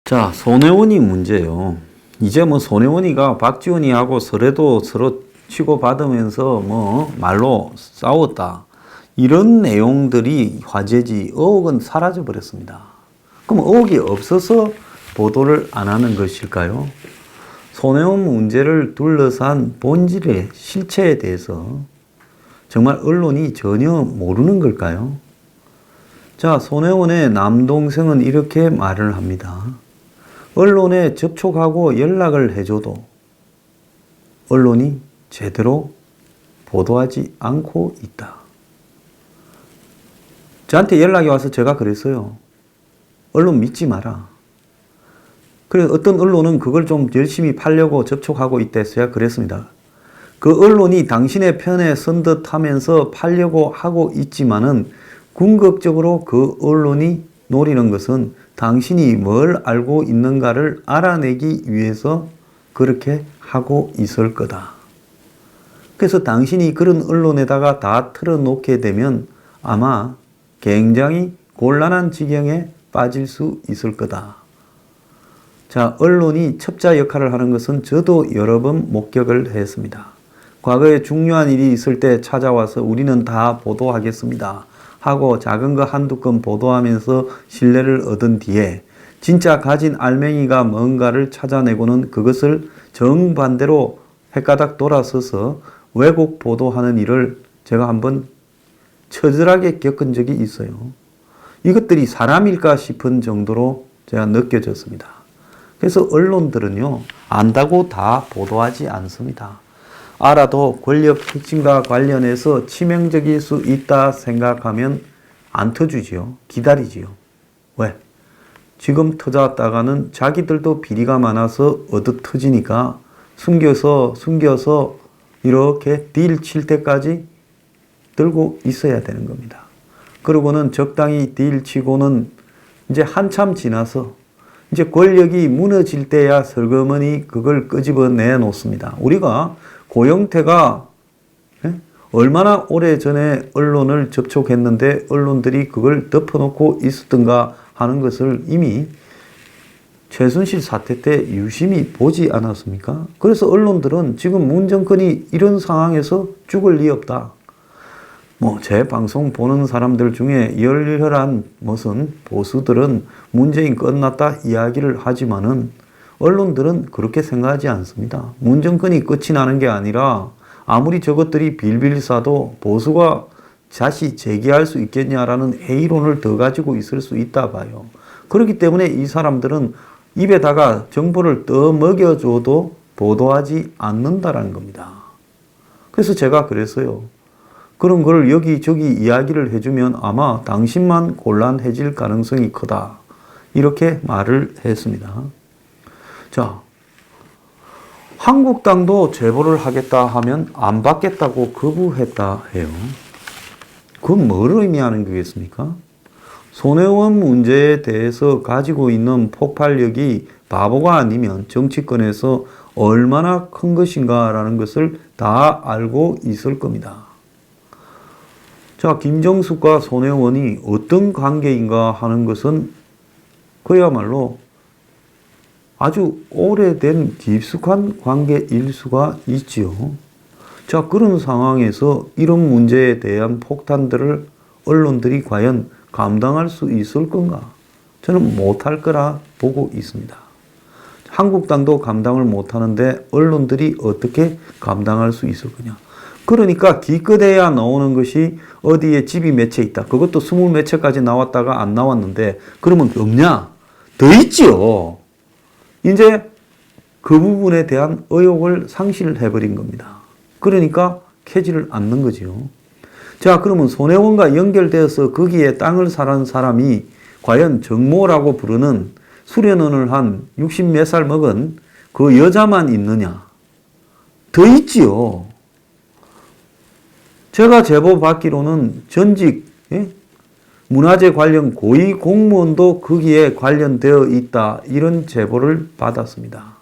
자, 손혜원이 문제요. 이제 뭐 손혜원이가 박지원이하고 설에도 서로 치고받으면서 뭐 말로 싸웠다. 이런 내용들이 화제지 의혹은 사라져 버렸습니다. 그럼 의혹이 없어서 보도를 안 하는 것일까요? 손혜원 문제를 둘러싼 본질의 실체에 대해서 정말 언론이 전혀 모르는 걸까요? 자, 손혜원의 남동생은 이렇게 말을 합니다. 언론에 접촉하고 연락을 해줘도 언론이 제대로 보도하지 않고 있다. 저한테 연락이 와서 제가 그랬어요. 언론 믿지 마라. 그래, 어떤 언론은 그걸 좀 열심히 팔려고 접촉하고 있다 해서 제가 그랬습니다. 그 언론이 당신의 편에 선 듯 하면서 팔려고 하고 있지만은 궁극적으로 그 언론이 노리는 것은 당신이 뭘 알고 있는가를 알아내기 위해서 그렇게 하고 있을 거다. 그래서 당신이 그런 언론에다가 다 틀어놓게 되면 아마 굉장히 곤란한 지경에 빠질 수 있을 거다. 자, 언론이 첩자 역할을 하는 것은 저도 여러 번 목격을 했습니다. 과거에 중요한 일이 있을 때 찾아와서 우리는 다 보도하겠습니다 하고 작은 거 한두 건 보도하면서 신뢰를 얻은 뒤에 진짜 가진 알맹이가 뭔가를 찾아내고는 그것을 정반대로 헷가닥 돌아서서 왜곡 보도하는 일을 제가 한번 처절하게 겪은 적이 있어요. 이것들이 사람일까 싶은 정도로 제가 느껴졌습니다. 그래서 언론들은요, 안다고 다 보도하지 않습니다. 알아도 권력 핵심과 관련해서 치명적일 수 있다 생각하면 안 터주지요. 기다리지요. 왜? 지금 터졌다가는 자기들도 비리가 많아서 얻어 터지니까 숨겨서 이렇게 딜 칠 때까지 들고 있어야 되는 겁니다. 그러고는 적당히 딜 치고는 이제 한참 지나서 이제 권력이 무너질 때야 슬그머니 그걸 끄집어내 놓습니다. 우리가 고영태가 얼마나 오래전에 언론을 접촉했는데 언론들이 그걸 덮어놓고 있었던가 하는 것을 이미 최순실 사태 때 유심히 보지 않았습니까? 그래서 언론들은 지금 문 정권이 이런 상황에서 죽을 리 없다. 뭐 제 방송 보는 사람들 중에 열혈한 무슨 보수들은 문재인 끝났다 이야기를 하지만은 언론들은 그렇게 생각하지 않습니다. 문 정권이 끝이 나는 게 아니라 아무리 저것들이 빌빌 싸도 보수가 다시 재기할 수 있겠냐라는 회의론을 더 가지고 있을 수 있다 봐요. 그렇기 때문에 이 사람들은 입에다가 정보를 더 먹여줘도 보도하지 않는다라는 겁니다. 그래서 제가 그랬어요. 그런 걸 여기저기 이야기를 해주면 아마 당신만 곤란해질 가능성이 크다. 이렇게 말을 했습니다. 자, 한국당도 제보를 하겠다 하면 안 받겠다고 거부했다 해요. 그건 뭘 의미하는 거겠습니까? 손혜원 문제에 대해서 가지고 있는 폭발력이 바보가 아니면 정치권에서 얼마나 큰 것인가라는 것을 다 알고 있을 겁니다. 자, 김정숙과 손혜원이 어떤 관계인가 하는 것은 그야말로 아주 오래된 깊숙한 관계일 수가 있지요. 자, 그런 상황에서 이런 문제에 대한 폭탄들을 언론들이 과연 감당할 수 있을 건가? 저는 못할 거라 보고 있습니다. 한국당도 감당을 못하는데 언론들이 어떻게 감당할 수 있을 거냐? 그러니까 기껏해야 나오는 것이 어디에 집이 몇 채 있다. 그것도 20몇 채까지 나왔다가 안 나왔는데 그러면 없냐? 더 있지요. 이제 그 부분에 대한 의혹을 상실을 해버린 겁니다. 그러니까 캐지를 않는 거지요. 자, 그러면 손혜원과 연결되어서 거기에 땅을 사는 사람이 과연 정모라고 부르는 수련원을 한 60몇 살 먹은 그 여자만 있느냐? 더 있지요. 제가 제보 받기로는 전직 문화재 관련 고위 공무원도 거기에 관련되어 있다. 이런 제보를 받았습니다.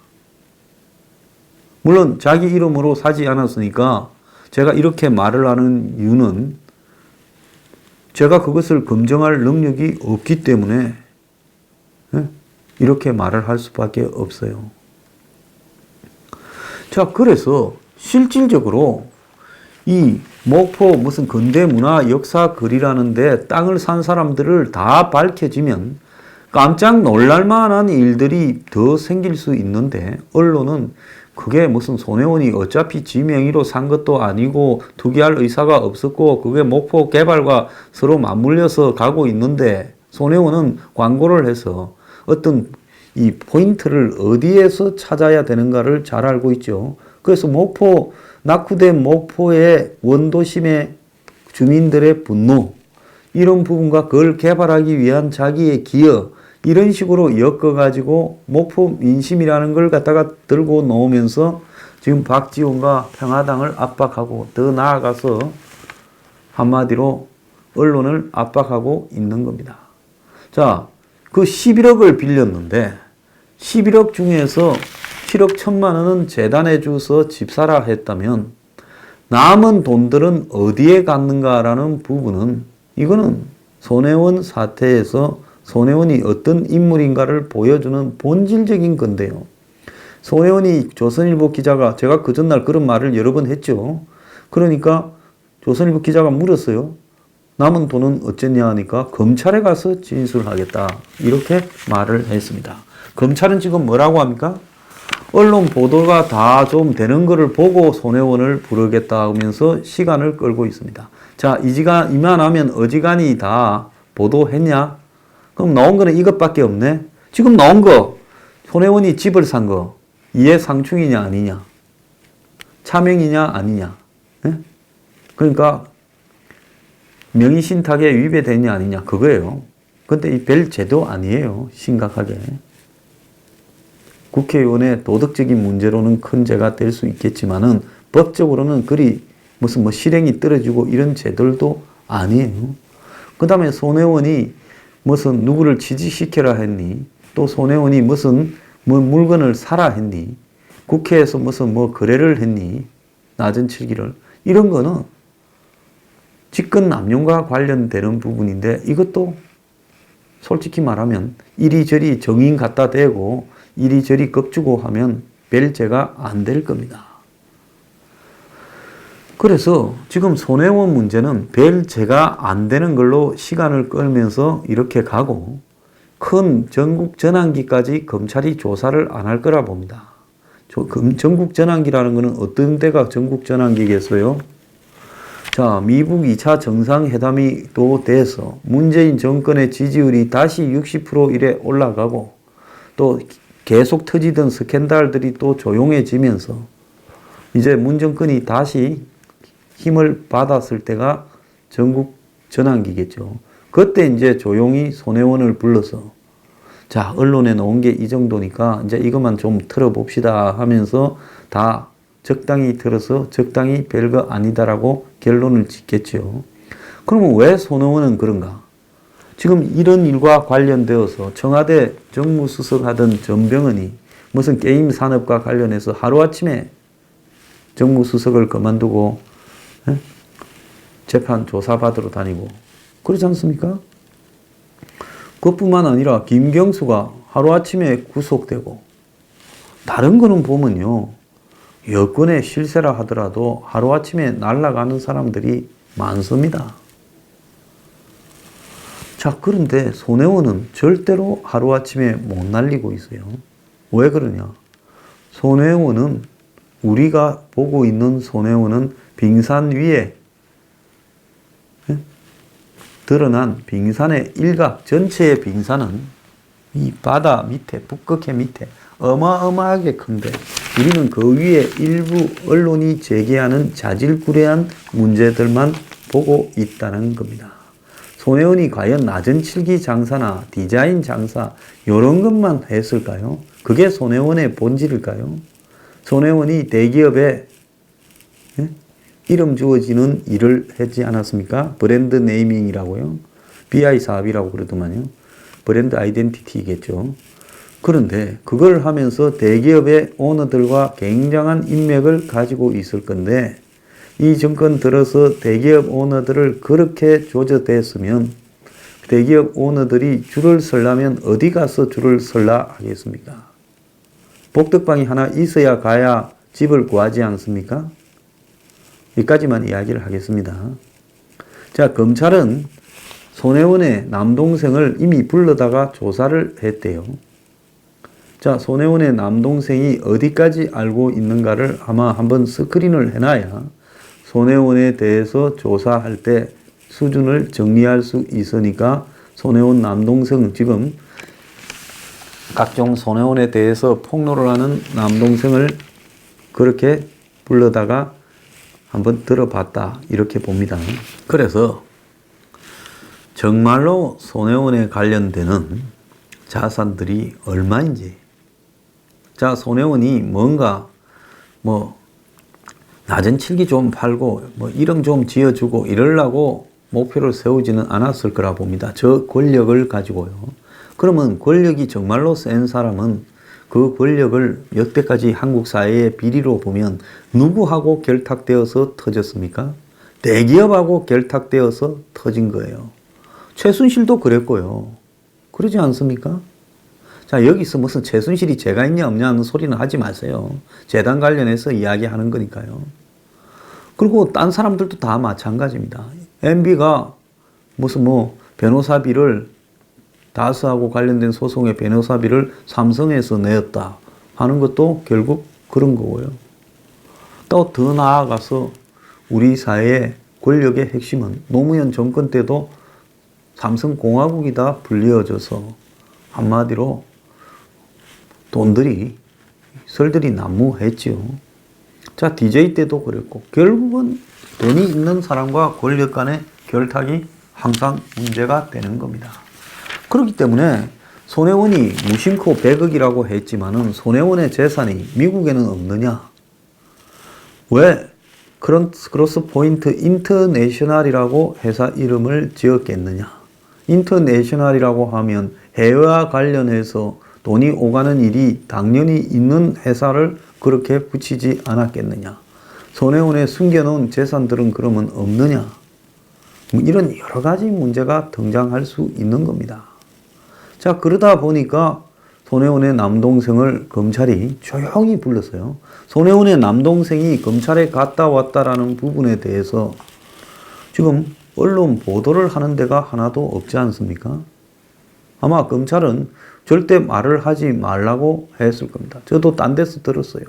물론 자기 이름으로 사지 않았으니까 제가 이렇게 말을 하는 이유는 제가 그것을 검증할 능력이 없기 때문에 이렇게 말을 할 수밖에 없어요. 자, 그래서 실질적으로 이 목포 무슨 근대문화 역사거리라는데 땅을 산 사람들을 다 밝혀지면 깜짝 놀랄 만한 일들이 더 생길 수 있는데, 언론은 그게 무슨 손혜원이 어차피 지 명의로 산 것도 아니고 투기할 의사가 없었고 그게 목포 개발과 서로 맞물려서 가고 있는데, 손혜원은 광고를 해서 어떤 이 포인트를 어디에서 찾아야 되는가를 잘 알고 있죠. 그래서 목포, 낙후된 목포의 원도심의 주민들의 분노, 이런 부분과 그걸 개발하기 위한 자기의 기여, 이런 식으로 엮어가지고 목포 민심이라는 걸 갖다가 들고 놓으면서 지금 박지원과 평화당을 압박하고, 더 나아가서 한마디로 언론을 압박하고 있는 겁니다. 자, 그 11억을 빌렸는데 11억 중에서 7억 1천만 원은 재단에 주서 집 사라 했다면 남은 돈들은 어디에 갔는가라는 부분은, 이거는 손혜원 사태에서 손혜원이 어떤 인물인가를 보여주는 본질적인 건데요. 손혜원이 조선일보 기자가, 제가 그 전날 그런 말을 여러 번 했죠. 그러니까 조선일보 기자가 물었어요. 남은 돈은 어쨌냐 하니까 검찰에 가서 진술하겠다, 이렇게 말을 했습니다. 검찰은 지금 뭐라고 합니까? 언론 보도가 다 좀 되는 거를 보고 손혜원을 부르겠다 하면서 시간을 끌고 있습니다. 자, 이만하면 어지간히 다 보도했냐? 그럼 나온 거는 이것밖에 없네. 지금 나온 거, 손혜원이 집을 산 거, 이해상충이냐 아니냐, 차명이냐 아니냐, 네? 그러니까 명의신탁에 위배되냐 아니냐, 그거예요. 근데 이 별 죄도 아니에요, 심각하게. 국회의원의 도덕적인 문제로는 큰 죄가 될 수 있겠지만은 법적으로는 그리 무슨 뭐 실행이 떨어지고 이런 죄들도 아니에요. 그 다음에 손혜원이 무슨 누구를 취직시켜라 했니? 또 손혜원이 무슨 뭐 물건을 사라 했니? 국회에서 무슨 뭐 거래를 했니? 낮은 칠기를. 이런 거는 직권 남용과 관련되는 부분인데, 이것도 솔직히 말하면 이리저리 정인 갖다 대고 이리저리 겁주고 하면 별 죄가 안 될 겁니다. 그래서 지금 손혜원 문제는 별 죄가 안 되는 걸로 시간을 끌면서 이렇게 가고, 큰 전국 전환기까지 검찰이 조사를 안 할 거라 봅니다. 전국 전환기라는 것은 어떤 데가 전국 전환기겠어요? 자, 미국 2차 정상회담이 또 돼서 문재인 정권의 지지율이 다시 60% 이래 올라가고, 또 계속 터지던 스캔들들이 또 조용해지면서 이제 문 정권이 다시 힘을 받았을 때가 전국 전환기겠죠. 그때 이제 조용히 손혜원을 불러서, 자, 언론에 나온 게 이 정도니까 이제 이것만 좀 틀어봅시다 하면서 다 적당히 들어서 적당히 별거 아니다라고 결론을 짓겠죠. 그러면 왜 손혜원은 그런가? 지금 이런 일과 관련되어서 청와대 정무수석 하던 전병헌이 무슨 게임 산업과 관련해서 하루아침에 정무수석을 그만두고 재판 조사받으러 다니고 그러지 않습니까? 그것뿐만 아니라 김경수가 하루아침에 구속되고, 다른 거는 보면요, 여권의 실세라 하더라도 하루아침에 날아가는 사람들이 많습니다. 자, 그런데 손혜원은 절대로 하루아침에 못 날리고 있어요. 왜 그러냐? 손혜원은, 우리가 보고 있는 손혜원은 빙산 위에 드러난 빙산의 일각, 전체의 빙산은 이 바다 밑에, 북극해 밑에 어마어마하게 큰데, 우리는 그 위에 일부 언론이 제기하는 자질구레한 문제들만 보고 있다는 겁니다. 손혜원이 과연 낮은 칠기 장사나 디자인 장사 이런 것만 했을까요? 그게 손혜원의 본질일까요? 손혜원이 대기업에 이름 주어지는 일을 했지 않았습니까? 브랜드 네이밍이라고요. BI 사업이라고 그러더만요. 브랜드 아이덴티티겠죠. 그런데 그걸 하면서 대기업의 오너들과 굉장한 인맥을 가지고 있을 건데, 이 정권 들어서 대기업 오너들을 그렇게 조져댔으면 대기업 오너들이 줄을 서려면 어디 가서 줄을 설라 하겠습니까? 복덕방이 하나 있어야 가야 집을 구하지 않습니까? 여기까지만 이야기를 하겠습니다. 자, 검찰은 손혜원의 남동생을 이미 불러다가 조사를 했대요. 자, 손혜원의 남동생이 어디까지 알고 있는가를 아마 한번 스크린을 해놔야 손혜원에 대해서 조사할 때 수준을 정리할 수 있으니까 손혜원 남동생 지금 각종 손혜원에 대해서 폭로를 하는 남동생을 그렇게 불러다가 한번 들어봤다 이렇게 봅니다. 그래서 정말로 손혜원에 관련되는 자산들이 얼마인지, 자, 손혜원이 뭔가 낮은 칠기 좀 팔고 일억 좀 지어주고 이러려고 목표를 세우지는 않았을 거라 봅니다. 저 권력을 가지고요. 그러면 권력이 정말로 센 사람은 그 권력을 여태까지 한국 사회의 비리로 보면 누구하고 결탁되어서 터졌습니까? 대기업하고 결탁되어서 터진 거예요. 최순실도 그랬고요. 그러지 않습니까? 자, 여기서 무슨 최순실이 죄가 있냐 없냐 하는 소리는 하지 마세요. 재단 관련해서 이야기하는 거니까요. 그리고 딴 사람들도 다 마찬가지입니다. MB가 무슨 변호사비를 다스하고 관련된 소송의 변호사비를 삼성에서 내었다 하는 것도 결국 그런 거고요. 또 더 나아가서 우리 사회의 권력의 핵심은 노무현 정권 때도 삼성공화국이다 불리어져서 한마디로 설들이 난무했지요. 자, DJ 때도 그랬고 결국은 돈이 있는 사람과 권력 간의 결탁이 항상 문제가 되는 겁니다. 그렇기 때문에 손혜원이 무심코 100억이라고 했지만은 손혜원의 재산이 미국에는 없느냐? 왜 크로스포인트 인터내셔널이라고 회사 이름을 지었겠느냐? 인터내셔널이라고 하면 해외와 관련해서 돈이 오가는 일이 당연히 있는 회사를 그렇게 붙이지 않았겠느냐? 손혜원의 숨겨놓은 재산들은 그러면 없느냐? 이런 여러 가지 문제가 등장할 수 있는 겁니다. 자, 그러다 보니까 손혜원의 남동생을 검찰이 조용히 불렀어요. 손혜원의 남동생이 검찰에 갔다 왔다라는 부분에 대해서 지금 언론 보도를 하는 데가 하나도 없지 않습니까? 아마 검찰은 절대 말을 하지 말라고 했을 겁니다. 저도 딴 데서 들었어요.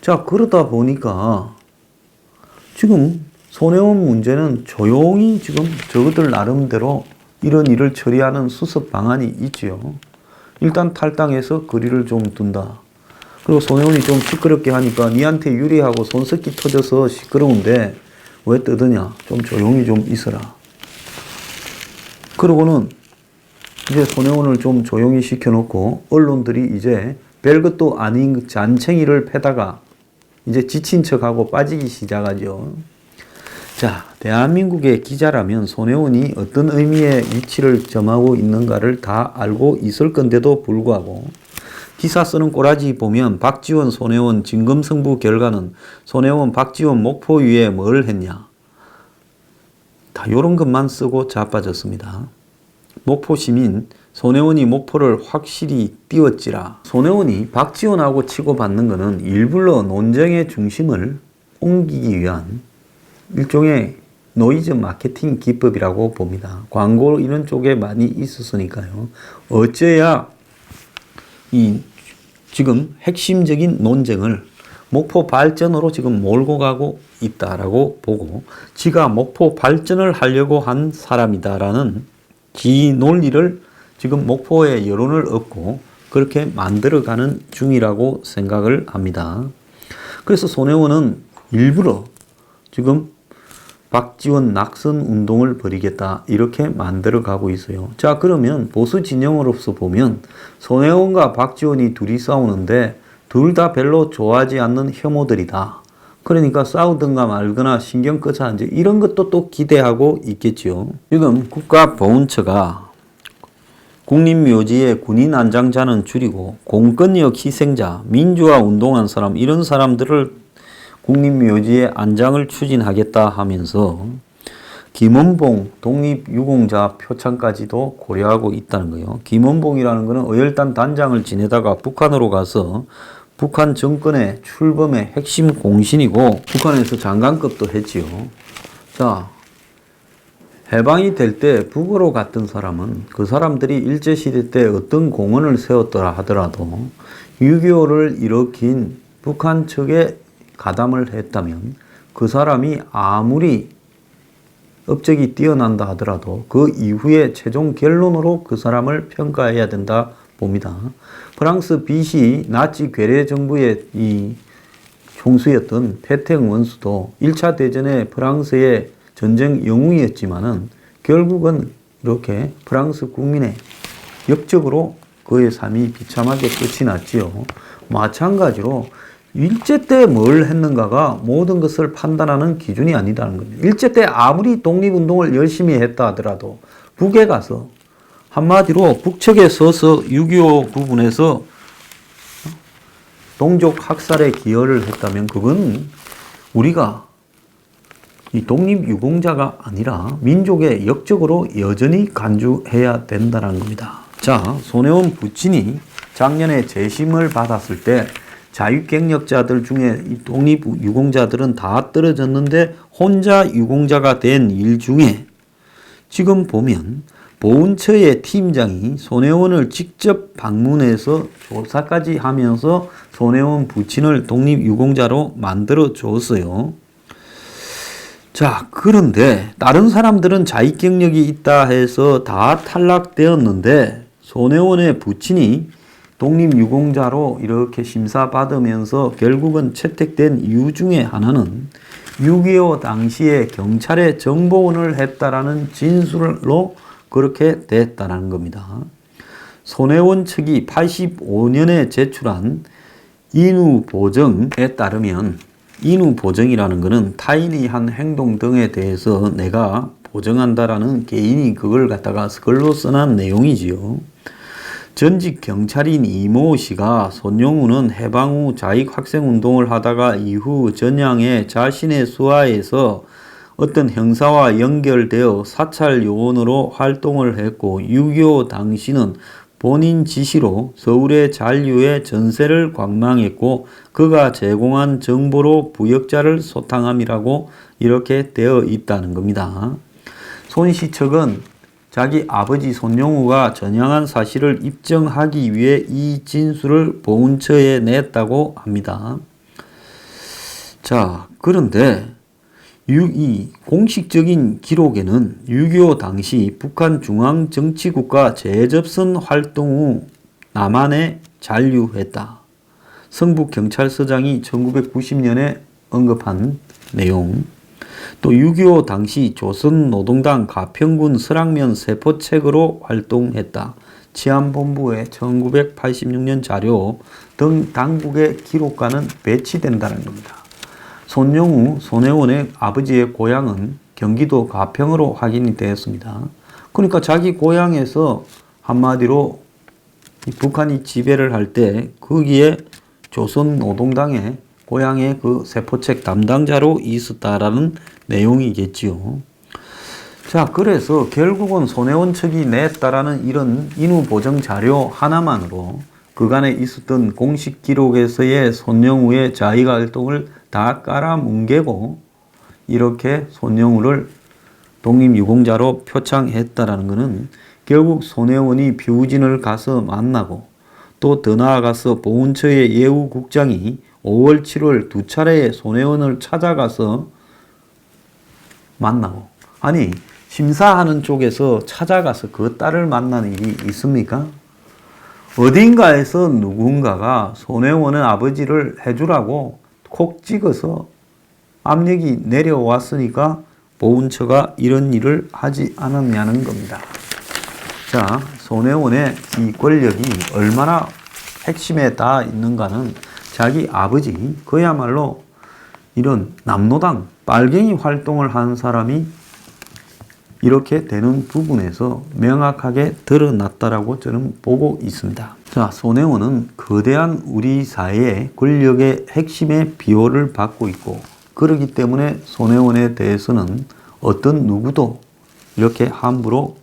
자, 그러다 보니까 지금 손혜원 문제는 조용히 지금 저것들 나름대로 이런 일을 처리하는 수습 방안이 있지요. 일단 탈당해서 거리를 좀 둔다. 그리고 손혜원이 좀 시끄럽게 하니까 니한테 유리하고 손석기 터져서 시끄러운데 왜 떠드냐? 좀 조용히 좀 있어라. 그러고는 이제 손혜원을 좀 조용히 시켜놓고 언론들이 이제 별것도 아닌 잔챙이를 패다가 이제 지친 척하고 빠지기 시작하죠. 자, 대한민국의 기자라면 손혜원이 어떤 의미의 위치를 점하고 있는가를 다 알고 있을 건데도 불구하고 기사 쓰는 꼬라지 보면 박지원, 손혜원 진검승부 결과는 손혜원, 박지원 목포 위에 뭘 했냐. 다 이런 것만 쓰고 자빠졌습니다. 목포 시민, 손혜원이 목포를 확실히 띄웠지라. 손혜원이 박지원하고 치고받는 것은 일부러 논쟁의 중심을 옮기기 위한 일종의 노이즈 마케팅 기법이라고 봅니다. 광고 이런 쪽에 많이 있었으니까요. 어째야 이 지금 핵심적인 논쟁을 목포 발전으로 지금 몰고 가고 있다라고 보고 지가 목포 발전을 하려고 한 사람이다라는 지 논리를 지금 목포의 여론을 얻고 그렇게 만들어가는 중이라고 생각을 합니다. 그래서 손혜원은 일부러 지금 박지원 낙선 운동을 벌이겠다 이렇게 만들어가고 있어요. 자, 그러면 보수 진영으로서 보면 손혜원과 박지원이 둘이 싸우는데 둘 다 별로 좋아하지 않는 혐오들이다. 그러니까 싸우든가 말거나 신경 끄자 이제 이런 것도 또 기대하고 있겠지요. 지금 국가보훈처가 국립묘지의 군인 안장자는 줄이고 공권력 희생자, 민주화 운동한 사람 이런 사람들을 국립묘지의 안장을 추진하겠다 하면서 김원봉 독립유공자 표창까지도 고려하고 있다는 거예요. 김원봉이라는 것은 어열단 단장을 지내다가 북한으로 가서 북한 정권의 출범의 핵심 공신이고 북한에서 장관급도 했지요. 자, 해방이 될 때 북으로 갔던 사람은 그 사람들이 일제시대 때 어떤 공헌을 세웠더라 하더라도 6.25를 일으킨 북한 측에 가담을 했다면 그 사람이 아무리 업적이 뛰어난다 하더라도 그 이후에 최종 결론으로 그 사람을 평가해야 된다 봅니다. 프랑스 비시 나치 괴뢰 정부의 이 총수였던 페텐 원수도 1차 대전에 프랑스의 전쟁 영웅이었지만은 결국은 이렇게 프랑스 국민의 역적으로 그의 삶이 비참하게 끝이 났지요. 마찬가지로 일제 때 뭘 했는가가 모든 것을 판단하는 기준이 아니다는 겁니다. 일제 때 아무리 독립운동을 열심히 했다 하더라도 북에 가서 한마디로 북측에 서서 6.25 부분에서 동족 학살에 기여를 했다면 그건 우리가 이 독립유공자가 아니라 민족의 역적으로 여전히 간주해야 된다는 겁니다. 자, 손혜원 부친이 작년에 재심을 받았을 때 자유경력자들 중에 이 독립유공자들은 다 떨어졌는데 혼자 유공자가 된 일 중에 지금 보면 보훈처의 팀장이 손혜원을 직접 방문해서 조사까지 하면서 손혜원 부친을 독립유공자로 만들어 줬어요. 자, 그런데 다른 사람들은 자익 경력이 있다 해서 다 탈락되었는데 손혜원의 부친이 독립유공자로 이렇게 심사받으면서 결국은 채택된 이유 중에 하나는 6.25 당시에 경찰에 정보원을 했다라는 진술로 그렇게 됐다는 겁니다. 손혜원 측이 85년에 제출한 인후보정에 따르면 인후보정이라는 것은 타인이 한 행동 등에 대해서 내가 보정한다라는 개인이 그걸 갖다가 글로 써놓은 내용이지요. 전직 경찰인 이모 씨가 손영우는 해방 후 자익학생운동을 하다가 이후 전향에 자신의 수하에서 어떤 형사와 연결되어 사찰 요원으로 활동을 했고 6.25 당시는 본인 지시로 서울의 잔류의 전세를 관망했고 그가 제공한 정보로 부역자를 소탕함이라고 이렇게 되어 있다는 겁니다. 손 씨 측은 자기 아버지 손영우가 전향한 사실을 입증하기 위해 이 진술을 보훈처에 냈다고 합니다. 자, 그런데 이 공식적인 기록에는 6.25 당시 북한 중앙정치국가 재접선 활동 후 남한에 잔류했다. 성북경찰서장이 1990년에 언급한 내용. 또 6.25 당시 조선노동당 가평군 설악면 세포책으로 활동했다. 치안본부의 1986년 자료 등 당국의 기록과는 배치된다는 겁니다. 손영우, 손혜원의 아버지의 고향은 경기도 가평으로 확인이 되었습니다. 그러니까 자기 고향에서 한마디로 북한이 지배를 할 때 거기에 조선노동당의 고향의 그 세포책 담당자로 있었다라는 내용이겠지요. 자, 그래서 결국은 손혜원 측이 냈다라는 이런 인후보정 자료 하나만으로 그간에 있었던 공식 기록에서의 손영우의 자의가 활동을 다 깔아뭉개고 이렇게 손영우를 독립유공자로 표창했다라는 것은 결국 손혜원이 뷰진을 가서 만나고 또 더 나아가서 보훈처의 예우국장이 5월 7월 두 차례 손혜원을 찾아가서 만나고 아니 심사하는 쪽에서 찾아가서 그 딸을 만나는 일이 있습니까? 어딘가에서 누군가가 손혜원의 아버지를 해주라고 콕 찍어서 압력이 내려왔으니까 보훈처가 이런 일을 하지 않았냐는 겁니다. 자, 손혜원의 이 권력이 얼마나 핵심에 닿아 있는가는 자기 아버지, 그야말로 이런 남노당, 빨갱이 활동을 한 사람이 이렇게 되는 부분에서 명확하게 드러났다라고 저는 보고 있습니다. 자, 손혜원은 거대한 우리 사회의 권력의 핵심의 비호를 받고 있고 그렇기 때문에 손혜원에 대해서는 어떤 누구도 이렇게 함부로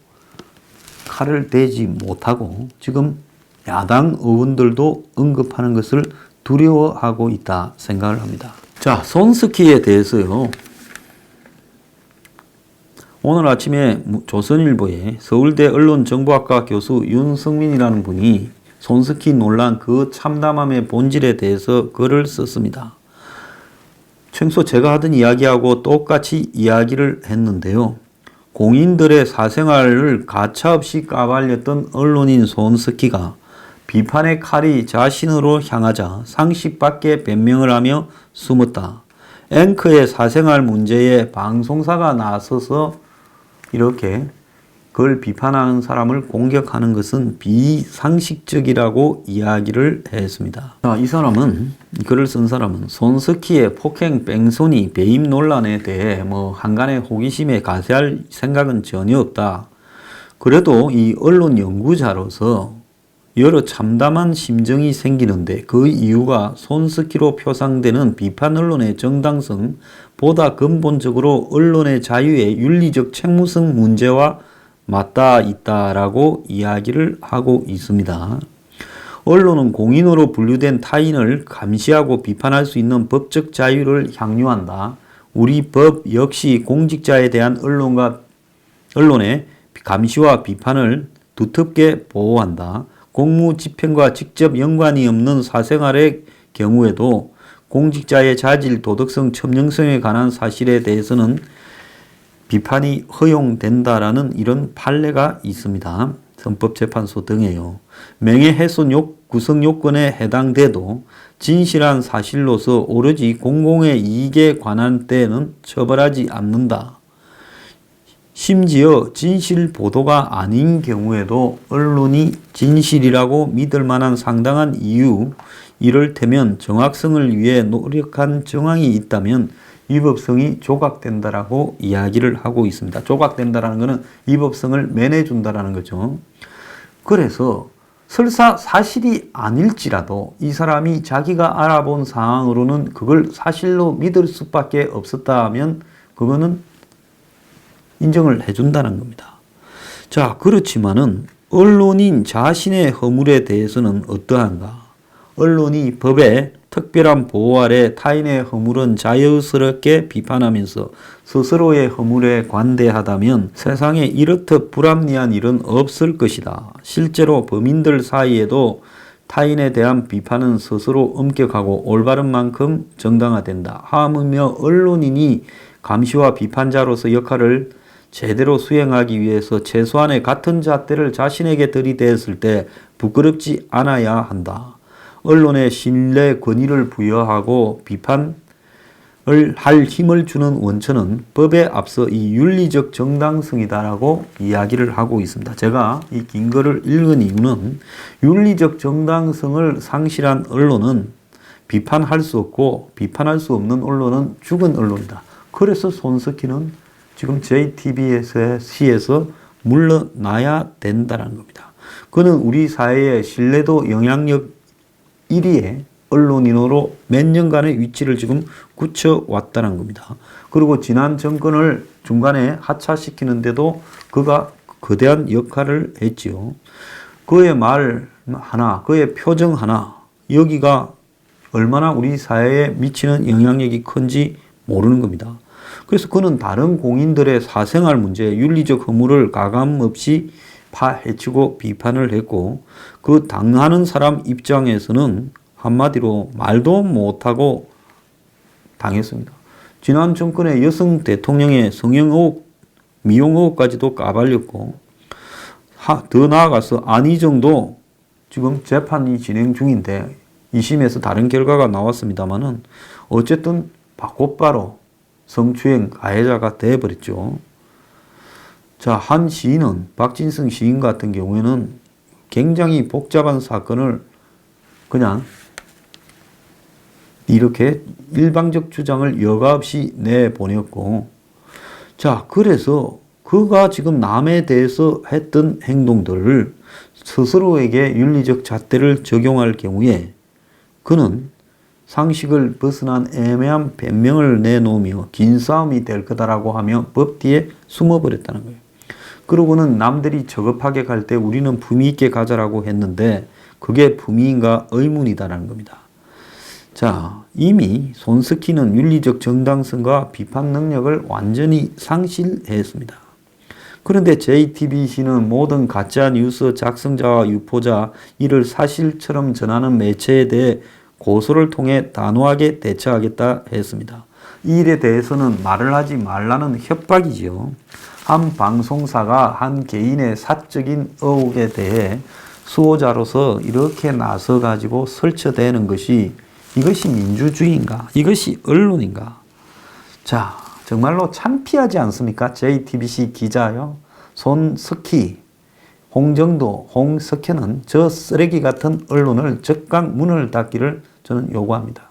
칼을 대지 못하고 지금 야당 의원들도 언급하는 것을 두려워하고 있다 생각을 합니다. 자, 손스키에 대해서요. 오늘 아침에 조선일보에 서울대 언론정보학과 교수 윤성민이라는 분이 손스키 논란 그 참담함의 본질에 대해서 글을 썼습니다. 평소 제가 하던 이야기하고 똑같이 이야기를 했는데요. 공인들의 사생활을 가차없이 까발렸던 언론인 손스키가 비판의 칼이 자신으로 향하자 상식밖에 변명을 하며 숨었다. 앵커의 사생활 문제에 방송사가 나서서 이렇게 그걸 비판하는 사람을 공격하는 것은 비상식적이라고 이야기를 했습니다. 자, 이 사람은, 글을 쓴 사람은 손스키의 폭행 뺑소니 배임 논란에 대해 한간의 호기심에 가세할 생각은 전혀 없다. 그래도 이 언론 연구자로서 여러 참담한 심정이 생기는데 그 이유가 손스키로 표상되는 비판 언론의 정당성 보다 근본적으로 언론의 자유의 윤리적 책무성 문제와 맞닿아 있다라고 이야기를 하고 있습니다. 언론은 공인으로 분류된 타인을 감시하고 비판할 수 있는 법적 자유를 향유한다. 우리 법 역시 공직자에 대한 언론의 감시와 비판을 두텁게 보호한다. 공무 집행과 직접 연관이 없는 사생활의 경우에도 공직자의 자질, 도덕성, 첨령성에 관한 사실에 대해서는 비판이 허용된다라는 이런 판례가 있습니다. 헌법재판소 등에요. 명예훼손 구성 요건에 해당돼도 진실한 사실로서 오로지 공공의 이익에 관한 때에는 처벌하지 않는다. 심지어 진실 보도가 아닌 경우에도 언론이 진실이라고 믿을 만한 상당한 이유, 이를테면 정확성을 위해 노력한 정황이 있다면 위법성이 조각된다라고 이야기를 하고 있습니다. 조각된다라는 것은 위법성을 면해준다라는 거죠. 그래서 설사 사실이 아닐지라도 이 사람이 자기가 알아본 상황으로는 그걸 사실로 믿을 수밖에 없었다 하면 그거는 인정을 해준다는 겁니다. 자, 그렇지만은 언론인 자신의 허물에 대해서는 어떠한가? 언론이 법의 특별한 보호 아래 타인의 허물은 자유스럽게 비판하면서 스스로의 허물에 관대하다면 세상에 이렇듯 불합리한 일은 없을 것이다. 실제로 범인들 사이에도 타인에 대한 비판은 스스로 엄격하고 올바른 만큼 정당화된다. 하물며 언론인이 감시와 비판자로서 역할을 제대로 수행하기 위해서 최소한의 같은 잣대를 자신에게 들이댔을 때 부끄럽지 않아야 한다. 언론의 신뢰 권위를 부여하고 비판을 할 힘을 주는 원천은 법에 앞서 이 윤리적 정당성이다라고 이야기를 하고 있습니다. 제가 이 긴 글을 읽은 이유는 윤리적 정당성을 상실한 언론은 비판할 수 없고 비판할 수 없는 언론은 죽은 언론이다. 그래서 손스키는 지금 JTBC에서 물러나야 된다는 겁니다. 그는 우리 사회의 신뢰도 영향력 1위의 언론인으로 몇 년간의 위치를 지금 굳혀왔다는 겁니다. 그리고 지난 정권을 중간에 하차시키는데도 그가 거대한 역할을 했지요. 그의 말 하나, 그의 표정 하나, 여기가 얼마나 우리 사회에 미치는 영향력이 큰지 모르는 겁니다. 그래서 그는 다른 공인들의 사생활 문제, 윤리적 허물을 가감없이 파헤치고 비판을 했고 그 당하는 사람 입장에서는 한마디로 말도 못하고 당했습니다. 지난 정권의 여성 대통령의 성형 의혹, 미용 의혹까지도 까발렸고 더 나아가서 안희정도 지금 재판이 진행 중인데 2심에서 다른 결과가 나왔습니다만은 어쨌든 곧바로 성추행 가해자가 되어버렸죠. 자, 한 시인은 박진성 시인 같은 경우에는 굉장히 복잡한 사건을 그냥 이렇게 일방적 주장을 여과 없이 내보냈고, 자, 그래서 그가 지금 남에 대해서 했던 행동들을 스스로에게 윤리적 잣대를 적용할 경우에 그는 상식을 벗어난 애매한 변명을 내놓으며 긴 싸움이 될 거다라고 하며 법 뒤에 숨어버렸다는 거예요. 그러고는 남들이 저급하게 갈 때 우리는 품위 있게 가자라고 했는데 그게 품위인가 의문이다라는 겁니다. 자, 이미 손석희는 윤리적 정당성과 비판 능력을 완전히 상실했습니다. 그런데 JTBC는 모든 가짜 뉴스 작성자와 유포자, 이를 사실처럼 전하는 매체에 대해 고소를 통해 단호하게 대처하겠다 했습니다. 이 일에 대해서는 말을 하지 말라는 협박이지요. 한 방송사가 한 개인의 사적인 의혹에 대해 수호자로서 이렇게 나서가지고 설쳐대는 것이, 이것이 민주주의인가? 이것이 언론인가? 자, 정말로 창피하지 않습니까? JTBC 기자요, 손석희, 홍정도, 홍석현은 저 쓰레기 같은 언론을 즉각 문을 닫기를 저는 요구합니다.